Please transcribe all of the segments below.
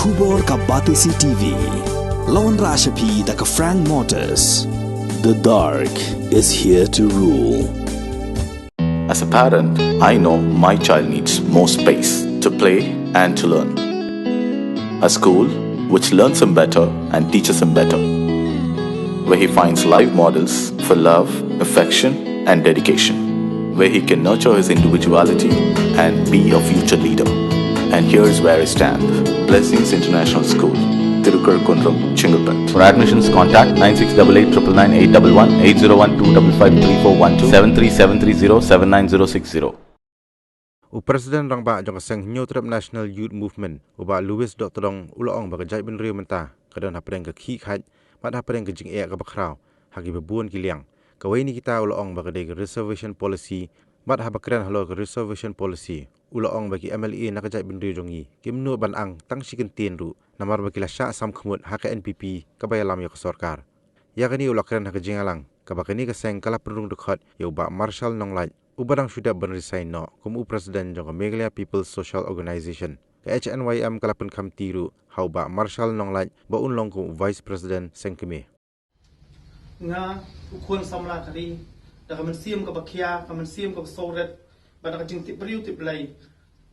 Khubor ka Batisi TV. Lawan Rashapi da ka Frank Motors. The dark is here to rule. As a parent, I know my child needs more space to play and to learn. A school which learns him better and teaches him better, where he finds live models for love, affection and dedication, where he can nurture his individuality and be a future leader. And here's where I stand. Blessings International School, Tirukurakkundram, Chengalpet. For admissions, contact 9688 812 73730 Presiden rang ba jong sang New Trip National Youth Movement uba Louis Dr. Dong ulong ba jai bin riu menta kadan hapreng ka khi khat mat hapreng ka jing e ka bakrau hagi bebuan kiliang kawai ni kita ulong ba kadai reservation policy mat habakran halo ka reservation policy ulong ba ki MLA na ka jai bin riu jongi kimnu ban ang tang sikin tin ru namar ba kila sha sam khmut ha ka NPP ka bayalam ya ka sarkar ya kani ulakran ha ka jingalang ka bakani ka seng kala perung dekhat yo ba Marshall Nonglai Ubarang sudah berresign no kumu presiden jong Meghalaya People's Social Organization ke HNYM kalapan kam tiru hau ba Marshall Nonglai ba unlong ku vice president sengkeme nga ukun samla kari da kamen siam ka bakia kamen siam ka soret ba da jing tip riu tip lai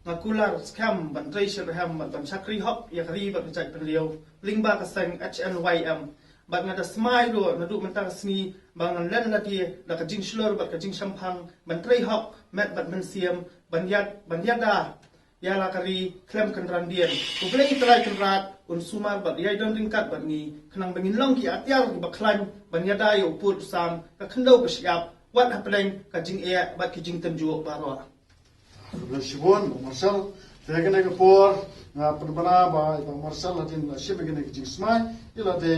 nga kular scam ban racial ham ban chakri hop ya kari ba jai penliau ling ba ka seng HNYM bat nga da smile do na du mentang sni bang len la die da ka jing shlor bat ka jing champang ban trei hop met bat men siam ban yad da ya la kari klem kan randien u play trai kan rat un sumar bat yai don ringkat bat ni khnang bangin long ki atyar ki baklan ban yada yo put sam ka khndo ka syap wat hapeng ka jing e bat ki jing tanju baro Shibon Marshall Tegene ke por na perbana ba Marshall latin shibegene ke jismai ila de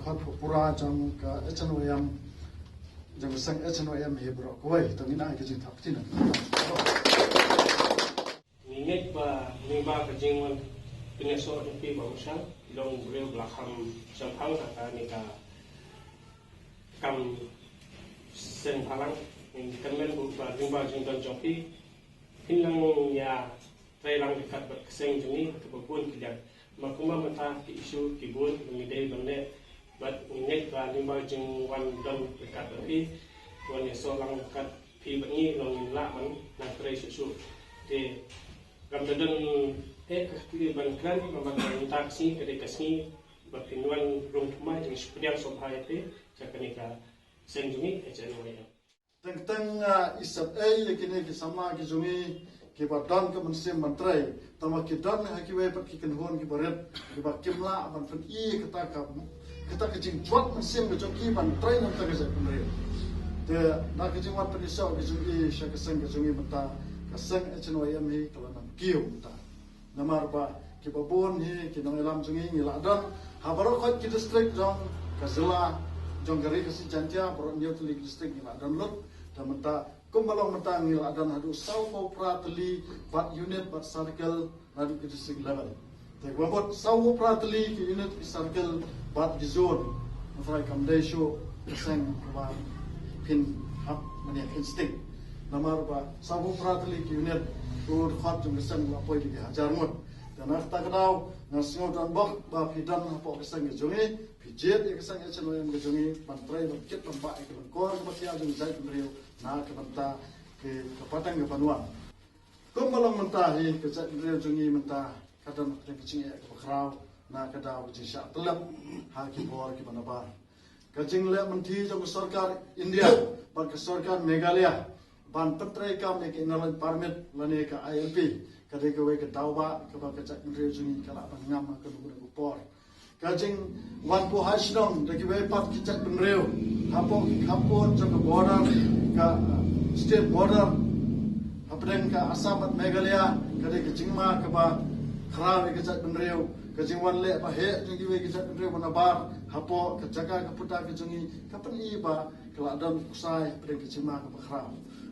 hot pura jam ka HNYM jam sang HNYM hebro koi tangina ke jin thaptina Ninget ba nimba ka jingwan pineso de pi ba Marshall long real blaham champang ka ni ka kam sen halang in kamen bu ba nimba jingdan jopi hinlang ya Trailang dekat berkeseng juni kebun kilian. Makuma mata ki isu kibun mengidai bende bat ngek ba limba jeng wan dom dekat berpi wan yeso lang dekat pi bengi long la man na trai susu de gam dadan kli ban kran ba taksi ede kasni ba pinwan rong tumai jeng spudiang sobhai te jakanika seng juni HNYM. Tentang isap yakini ki sama ki jumi ki badan ke mensim mentrai tama ki dan ha ki we pat ki kenhon ki baret ki ba kimla ban fen I kita ke jing juat mensim ke joki ban trai nam ta ke sa penre de na ke jing wat pe so ke jumi sha ke seng ke jumi mata ka seng HNYM hi kala nam kiu mata namar ba ki babon hi ki nong elam jumi ni la dan ha baro khot ki district jong ka zila jong gari ke si jantia bro new district ni la dan lot mata kumbalong mata ngil adan hadu sawo pratli bat unit bat circle hadu ke district level te gwabot sawo pratli ki unit circle bat di zone mafrai kamdesho seng ba pin hap mani instinct namar ba sawo pratli ki unit ur khat jung seng la poi di hajar mut dan afta kadau nasngo dan bok ba pidan hapo keseng jongi pijet ya keseng HNYM ke jongi pantrai ba kit tempat ke kor ba tia jung zai penriu na ke menta ke kapatang ke panuan kumbalong menta hi ke zai penriu jongi menta kadang ke kicing ke bakrau na kadau ke syak telap ha ki bor ki banabar kajing le menti jong sarkar India ban ke sarkar Meghalaya ban pantrai kam ke nalan permit lane ke ILP kadai ke we ke tauba ke ba ke zai penriu jongi kala ban ngam ke lu ke por kajing wan po hasdong de we pat ki zai penriu hapon jong ke border ka state border hapren ka Assam at Meghalaya kadai ke jingma ke ba khra ke zat benreu ke jingwan le ba he jing we ke zat benreu manabar hapo ke jaga ke puta ke jungi kapan I ba kala dan usai hapren ke jingma ke ba khra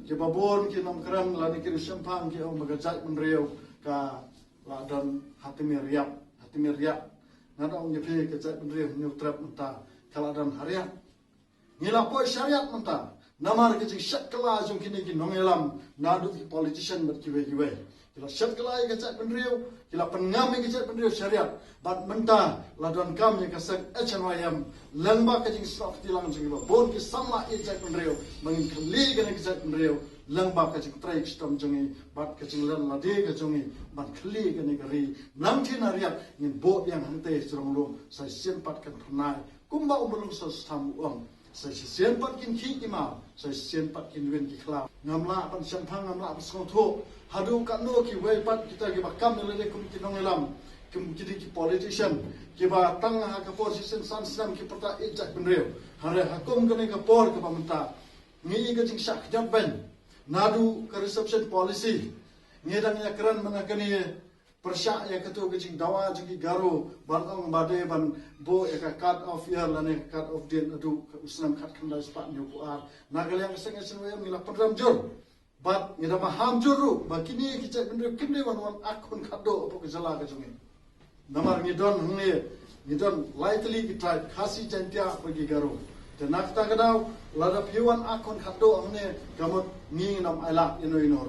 ke babon ke nom kran la ni ke champang ke om ga zat benreu ka la dan hatimir riap nada om ye ke zat benreu new trap menta kala dan hariat ngila po syariat menta namar ke jing syak kala jong kini ki nongelam nadu ki politician ber kiwe Kila syat kelai kecak penriu, kila pengami kecak penriu syariat. Bat mentah laduan kami kasek HNYM lembak kecing staf tilang jeng iba bon ki sama ijak penriu mengin keli kena kecak penriu lembak kecing traik stom jengi bat kecing lan ladi kejongi bat keli kena keri nangti nariat ngin bo yang hante serong lum saya sempat kan pernah kumba umulung sesam uang saya sempat kin ki imam saya sempat kin wen ki klau ngamla pan sempang ngamla pasong tho hadu kanu ki wei pat kita ki bakam lele kum kinong elam kum kidi ki politician ki ba tang ha ka position san sam ki perta ijak benreu hare hakum kene ka por ka pamenta ngi ka jing sak jam ben nadu ka reception policy ngedang ya keran menakani persyak ya ketu ka jing dawa jing garo barang bade ban bo ya ka cut off year lane cut off date adu ka usnam khat khandai spat nyu ku ar nagalyang seng senwe mila padram jor bat ngeda maham juru bakini kicak benreu kinde wan akun khado apa ka jala ka jungi namar ngidon ngidon lightly kita khasi jantia pergi garo dan nakta kadau lada piwan akun khado amne gamot ngi nam ala ino inor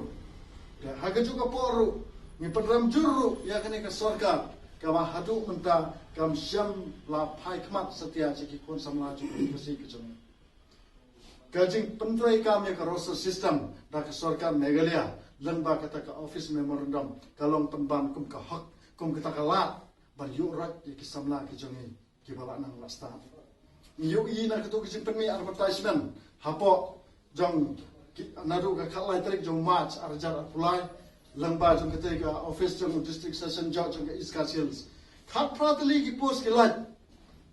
dan haga juga poru ni padram juru ya kene ka sarkar kama hadu menta kam syam la phai khmat setia ciki kon samla ju kasi kejong kajing pentrai kami ka roster system da ka sarkar Meghalaya lengba kata ka office memorandum kalong penban kum ka hak kum kita ka lat ban yu rat ki samla kejongi ki bala nang lasta yu i na ketu ki penmi advertisement hapo jong nadu ka khalai tarik jong march arjar apulai lengba jong ketika office jong district session judge jong iska sales khat pratali ki post ki lat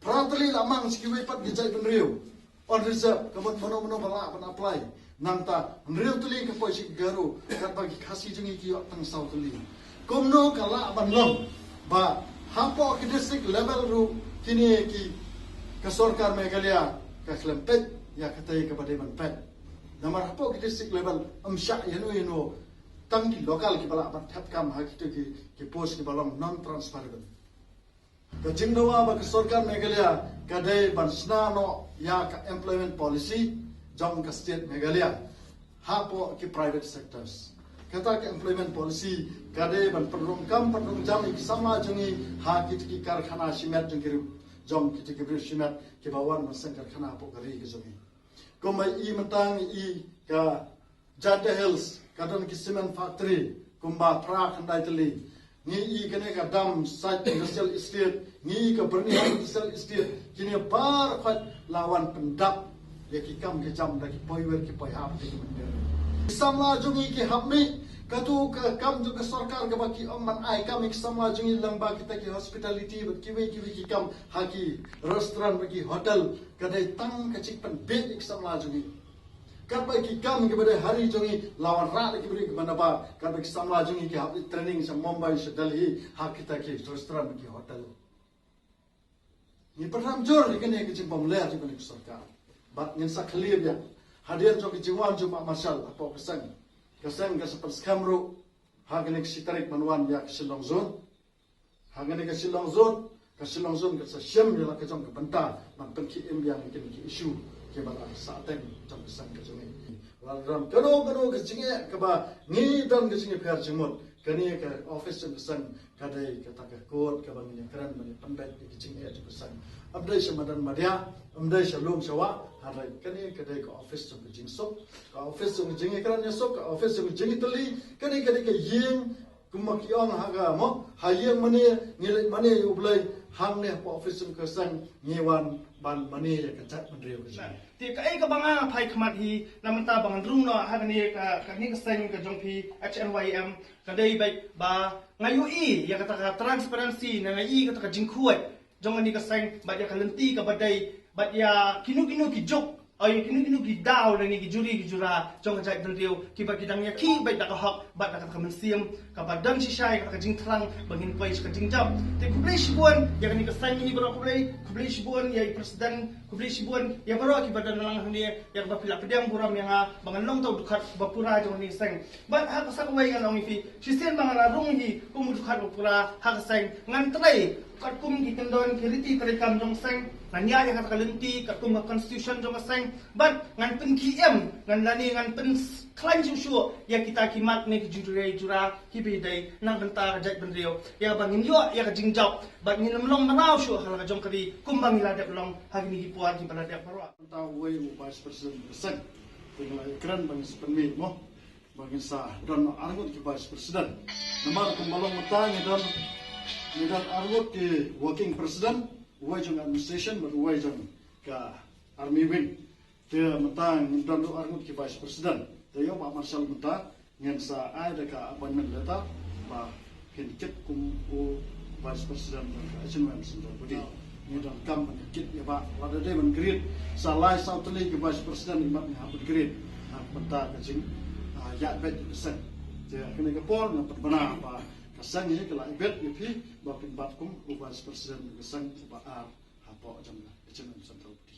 pratali lamang ski we pat gijai penriu on reserve kamot mono bala ban apply nangta nriu tuli ka poisi garu kat bagi khasi jong ki tang sau tuli komno kala ban long ba hapo ki district level ru kini ki ka sarkar Meghalaya ka klempet ya katai ka bademan pet namar hapo ki district level amsha yano tang di lokal ki bala ban thap kam ha ki post ki balong non transferable ka jingdawa ba ka sarkar Meghalaya ka dai ban snano ya ka employment policy jong ka state Meghalaya hapo ki private sectors kata ke employment policy kade ban perlum jam ki sama jungi ha ki karkhana simet jong jom ki bri simet ki bawan masang karkhana po gari ki jungi ko mai i matang i ka Jade Hills kadon ki cement factory kumba pra khandai tali ni i kene ka dam site industrial estate ni ka Birmingham industrial estate kini bar khat lawan pendap ya ki kam ki jam da ki poiwer ki poi hap ki mender samla jungi ki hammi katu ka kam ju ka sarkar ka baki amman ai kam ik samla jungi lamba kita ki hospitality bat kiwi ki kam haki restaurant baki hotel kadai tang ka chik pan bed ik samla jungi kat baki kam ke bade hari jungi lawan ra ki bri ki banaba kat baki samla jungi ki hap training sa Mumbai sa Delhi hak kita ki restaurant baki hotel ni padram jor ni kene ki chim bom le ji bani sarkar bat ngin sa khlieb ya hadian jo ki jiwan ju ma marshal apo kesang ka sa perskamru hagane ki tarik manwan ya Shillong zone hagane ka Shillong zone ka sa syam ya ka jong ka banta man penki embiang ki issue ke bala sa teng jong sang ka jong ram kano ka jinge ka ba ni dan ka jinge phar jimot kani ka office jong sang ka dai ka ta ka court ka bang ni kran man pandai ki jinge jong sang abdai samadan madya amdai shalom shawa harai kani ka dai ka office jong jing sok ka office jong jinge kran ya sok ka office jong jinge tali kani ka yeng kumaki ong haga mo hayeng mane ngile mane ublai hangne po office jong ka sang ngewan ban mane ya ka chat mandreu ti ka ai ka banga phai khmat hi namta bang rung no ha ni ka ni ka sang ka jong phi HNYM ka dei bai ba ngayu i ya ka transparency na ngai ka jingkhuai jong ni ka sang ba ya ka lenti ka badai ba ya kinu ki jok ai kinu ki daw na ni ki juri ki jura jong ka jai mandreu ki ba ki dang ya ki bai da ka hak ba da ka mensiam ka ba dang si shai ka jing thlang bangin pai ka jing jam te kublai shibon ya ka ni ka sang ni bro kublai shibon ya presiden kublai shibon ya bro ki badan lang ni ya ba pila pedang buram yang bangan long tau dukhat ba pura jong ni sang ba ha ka sang wai kan ong fi sisen bangan la rung hi kum dukhat ba pura ha ka sang ngan trai kat kum ki tendon ki riti tarekam jong sang ngan ya yang kata lenti kat kuma constitution jong aseng ban ngan pen KM ngan lani ngan pen klaim ju ya kita kimat ne jura hibidai nang benta jat benrio ya bangin yo ya jingjau ban ni long manau shu hal ka jong kari kumbang ila dep long hagini hipuan ki bala dep parwa ta wei mu vice president besek dengan keren bang sepenmi mo bagi sa dan argut ki vice president namar kumbalong matang dan argut ki working president wajang administration but wajang ka army wing dia matang dan argut ki vice president dia Pak Marshal mata ngan sa ada ka appointment letter ba hinkit kum vice president ka achievement center budi ni dan kam kit ya Pak wada dia men create sa lai southly ki vice president imat ni haput create mata ka jing ya bet sen dia kena ke pol na benar apa kasang ni kala bet ni pi ba pin bat kum vice president kasang ba apa jam achievement center budi